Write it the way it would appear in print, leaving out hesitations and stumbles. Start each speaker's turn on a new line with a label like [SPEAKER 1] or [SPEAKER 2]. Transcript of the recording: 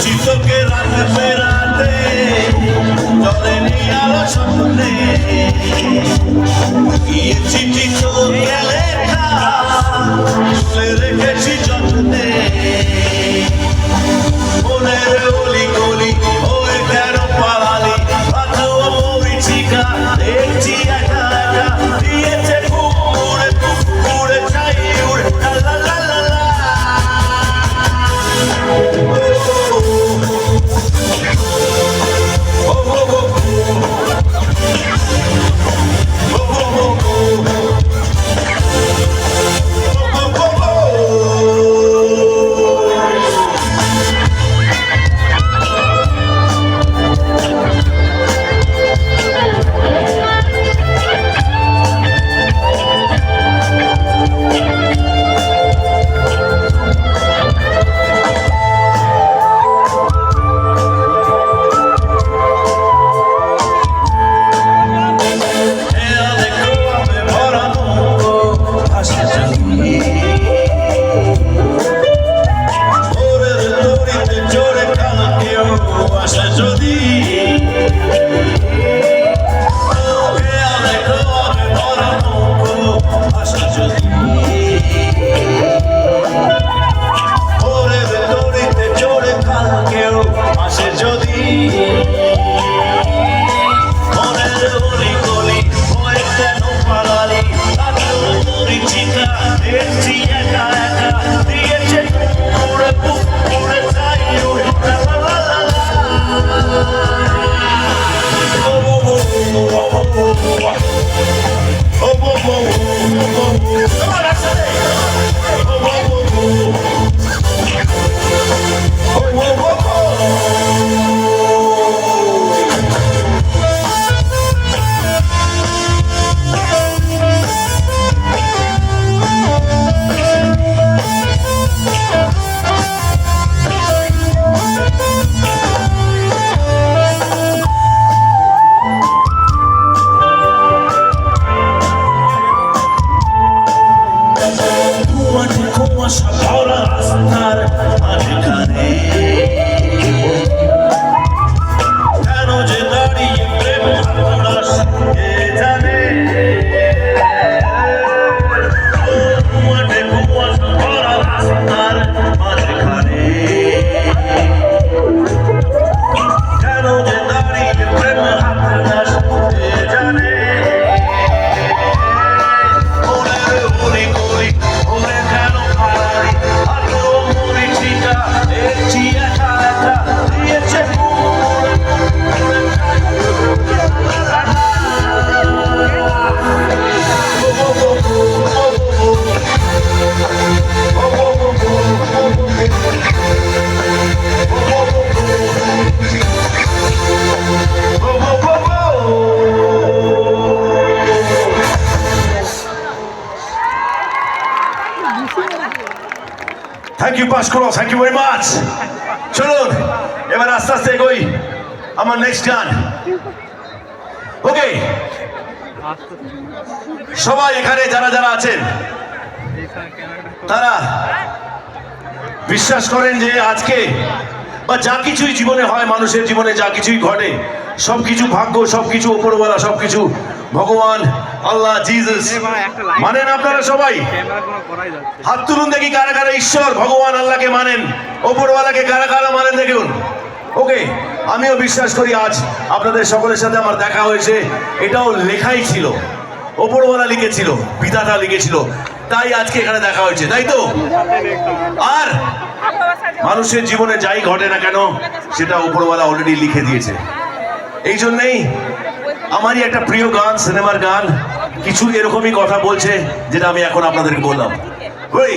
[SPEAKER 1] চিতকে রাতে ফেরাতে চলে নিয়ে আলো সামনে গিয়ে চিঠি তোকে লেখা তুলে রেখেছি যত্নে মনের অলি গলি ওরে কেন পালালি রাতেও মরিচিকা দেখছি একা একা দিয়েছে ঘুরে ঘুরে চাই উড়ে লা লা লা লা Thank you, Pascual. Thank you very much. চলুন এবার আস্তে আস্তে এগোই আমার নেক্সট গান। ওকে, সবাই এখানে যারা যারা আছেন তারা বিশ্বাস করেন যে আজকে বা যা কিছুই জীবনে হয়, মানুষের জীবনে যা কিছুই ঘটে, সবকিছু ভাগ্য, সবকিছু উপরওয়ালা, সবকিছু ভগবান, আল্লাহ, জিসাস মানেন আপনারা সবাই? হাত তুলুন দেখি কারা কারা ঈশ্বর ভগবান আল্লাহকে মানেন, উপরওয়ালাকে কারা কারা মানেন দেখুন। ওকে, আমিও বিশ্বাস করি আজ আপনাদের সকলের সাথে আমার দেখা হয়েছে, এটাও লেখাই ছিল, উপরওয়ালা লিখেছিল, বিধাতা লিখেছিল, তাই আজকে এখানে দেখা হয়েছে, তাই তো? আর মানুষের জীবনে যাই ঘটে না কেন সেটা উপরওয়ালা অলরেডি লিখে দিয়েছে। এই জন্যেই আমারই একটা প্রিয় গান, সিনেমার গান, কিছু এরকমই কথা বলছে যেটা আমি এখন আপনাদেরকে বললাম। ওই